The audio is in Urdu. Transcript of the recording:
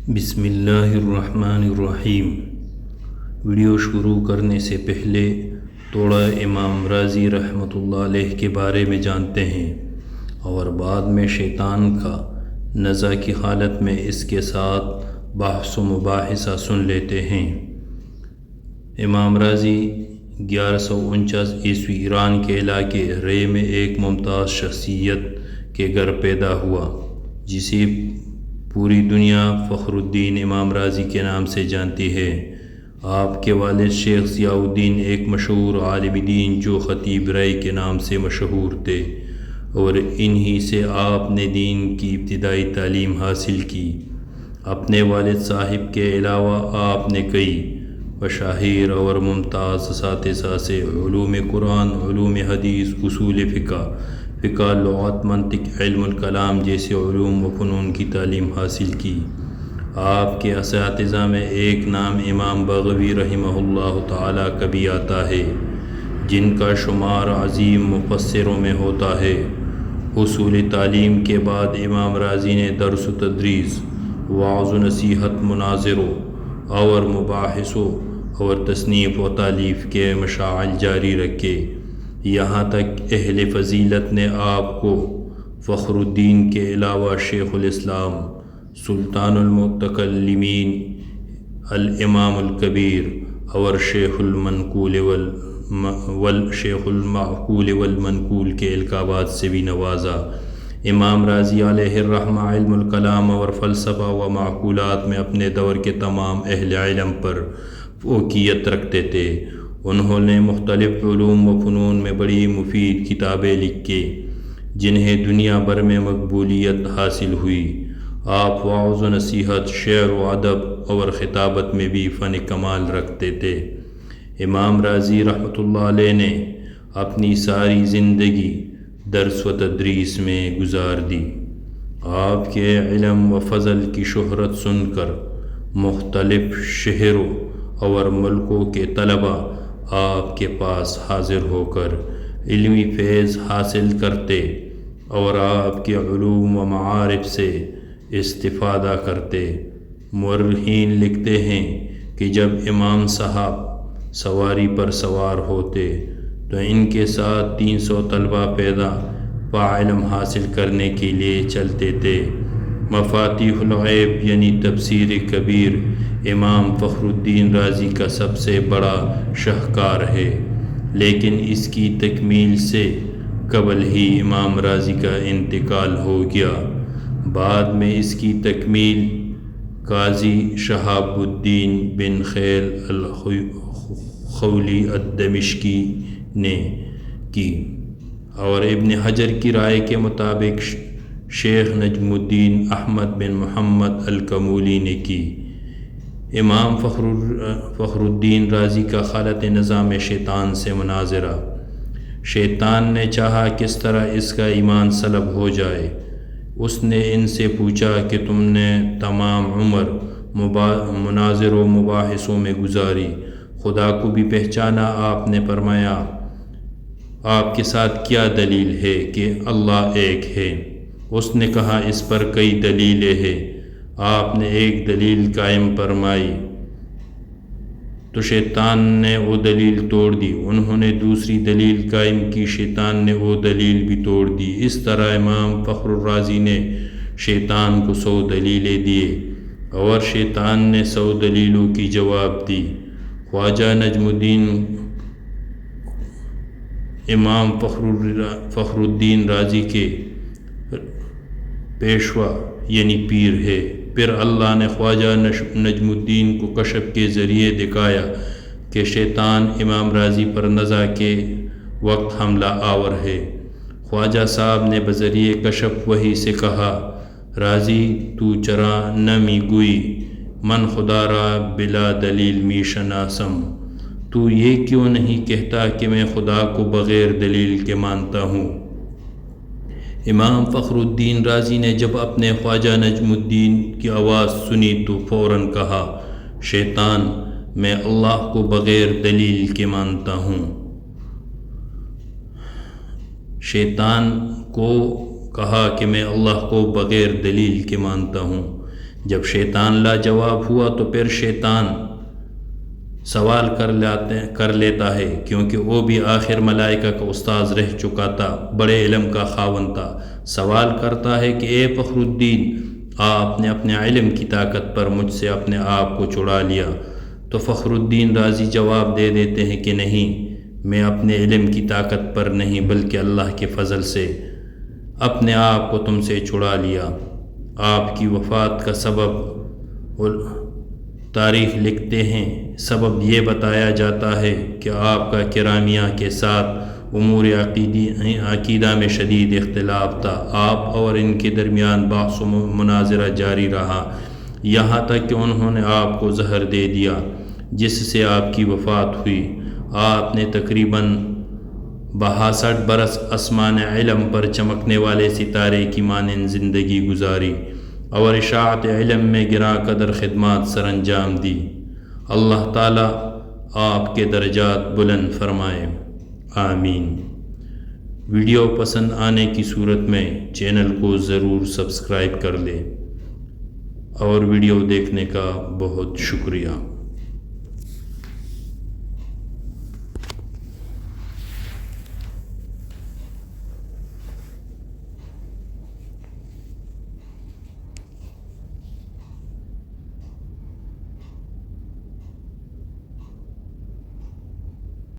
بسم اللہ الرحمن الرحیم۔ ویڈیو شروع کرنے سے پہلے تھوڑا امام رازی رحمۃ اللہ علیہ کے بارے میں جانتے ہیں اور بعد میں شیطان کا نزع کی حالت میں اس کے ساتھ بحث و مباحثہ سن لیتے ہیں۔ امام رازی 1149 عیسوی ایران کے علاقے رے میں ایک ممتاز شخصیت کے گھر پیدا ہوا جسے پوری دنیا فخر الدین امام رازی کے نام سے جانتی ہے۔ آپ کے والد شیخ ضیاء الدین ایک مشہور عالم دین جو خطیب رے کے نام سے مشہور تھے اور انہی سے آپ نے دین کی ابتدائی تعلیم حاصل کی۔ اپنے والد صاحب کے علاوہ آپ نے کئی مشاہیر اور ممتاز اساتذہ سے علوم قرآن، علوم حدیث، اصول فقہ، لغت، منطق، علم الکلام جیسے علوم و فنون کی تعلیم حاصل کی۔ آپ کے اساتذہ میں ایک نام امام بغوی رحمہ اللہ تعالی کا بھی آتا ہے جن کا شمار عظیم مفسروں میں ہوتا ہے۔ اصول تعلیم کے بعد امام رازی نے درس و تدریس، وعظ و نصیحت، مناظروں اور مباحثوں اور تصنیف و تالیف کے مشاغل جاری رکھے، یہاں تک اہل فضیلت نے آپ کو فخر الدین کے علاوہ شیخ الاسلام، سلطان المتکلمین، الامام الکبیر اور شیخ المعقول والمنقول کے القابات سے بھی نوازا۔ امام رازی علیہ الرحمہ علم الکلام اور فلسفہ و معقولات میں اپنے دور کے تمام اہل علم پر فوقیت رکھتے تھے۔ انہوں نے مختلف علوم و فنون میں بڑی مفید کتابیں لکھی جنہیں دنیا بھر میں مقبولیت حاصل ہوئی۔ آپ وعظ و نصیحت، شعر و ادب اور خطابت میں بھی فن کمال رکھتے تھے۔ امام رازی رحمۃ اللہ علیہ نے اپنی ساری زندگی درس و تدریس میں گزار دی۔ آپ کے علم و فضل کی شہرت سن کر مختلف شہروں اور ملکوں کے طلباء آپ کے پاس حاضر ہو کر علمی فیض حاصل کرتے اور آپ کے علوم و معارف سے استفادہ کرتے۔ مورخین لکھتے ہیں کہ جب امام صاحب سواری پر سوار ہوتے تو ان کے ساتھ 300 طلباء پیدا پا علم حاصل کرنے کے لیے چلتے تھے۔ مفاتیح الغیب یعنی تفسیر کبیر امام فخر الدین رازی کا سب سے بڑا شاہکار ہے، لیکن اس کی تکمیل سے قبل ہی امام رازی کا انتقال ہو گیا۔ بعد میں اس کی تکمیل قاضی شہاب الدین بن خیل الخولی الدمشقی نے کی اور ابن حجر کی رائے کے مطابق شیخ نجم الدین احمد بن محمد الکمولی نے کی۔ امام فخر الدین رازی کا خالط نظام شیطان سے مناظرہ۔ شیطان نے چاہا کس طرح اس کا ایمان سلب ہو جائے۔ اس نے ان سے پوچھا کہ تم نے تمام عمر مناظروں مباحثوں میں گزاری، خدا کو بھی پہچانا؟ آپ نے فرمایا آپ کے ساتھ کیا دلیل ہے کہ اللہ ایک ہے؟ اس نے کہا اس پر کئی دلیلیں ہیں۔ آپ نے ایک دلیل قائم فرمائی تو شیطان نے وہ دلیل توڑ دی۔ انہوں نے دوسری دلیل قائم کی، شیطان نے وہ دلیل بھی توڑ دی۔ اس طرح امام فخر الرازی نے شیطان کو 100 دلیلیں دیے اور شیطان نے 100 دلیلوں کی جواب دی۔ خواجہ نجم الدین امام فخر الدین رازی کے پیشوا یعنی پیر ہے۔ پھر اللہ نے خواجہ نجم الدین کو کشف کے ذریعے دکھایا کہ شیطان امام رازی پر نزع کے وقت حملہ آور ہے۔ خواجہ صاحب نے بذریعہ کشف وحی سے کہا رازی تو چرا نمی گوئی، من خدا را بلا دلیل می شناسم۔ تو یہ کیوں نہیں کہتا کہ میں خدا کو بغیر دلیل کے مانتا ہوں؟ امام فخر الدین رازی نے جب اپنے خواجہ نجم الدین کی آواز سنی تو فوراً کہا شیطان میں اللہ کو بغیر دلیل کے مانتا ہوں۔ شیطان کو کہا کہ میں اللہ کو بغیر دلیل کے مانتا ہوں۔ جب شیطان لاجواب ہوا تو پھر شیطان سوال کر لیتا ہے، کیونکہ وہ بھی آخر ملائکہ کا استاذ رہ چکا تھا، بڑے علم کا خاوند تھا۔ سوال کرتا ہے کہ اے فخر الدین، آپ نے اپنے علم کی طاقت پر مجھ سے اپنے آپ کو چھڑا لیا۔ تو فخر الدین رازی جواب دے دیتے ہیں کہ نہیں، میں اپنے علم کی طاقت پر نہیں بلکہ اللہ کے فضل سے اپنے آپ کو تم سے چھڑا لیا۔ آپ کی وفات کا سبب تاریخ لکھتے ہیں، سبب یہ بتایا جاتا ہے کہ آپ کا کرامیہ کے ساتھ امور عقیدہ میں شدید اختلاف تھا۔ آپ اور ان کے درمیان بحث و مناظرہ جاری رہا، یہاں تک کہ انہوں نے آپ کو زہر دے دیا، جس سے آپ کی وفات ہوئی۔ آپ نے تقریباً 62 برس آسمان علم پر چمکنے والے ستارے کی مانند زندگی گزاری اور اشاعت علم میں گراں قدر خدمات سر انجام دی۔ اللہ تعالیٰ آپ کے درجات بلند فرمائے، آمین۔ ویڈیو پسند آنے کی صورت میں چینل کو ضرور سبسکرائب کر لیں اور ویڈیو دیکھنے کا بہت شکریہ۔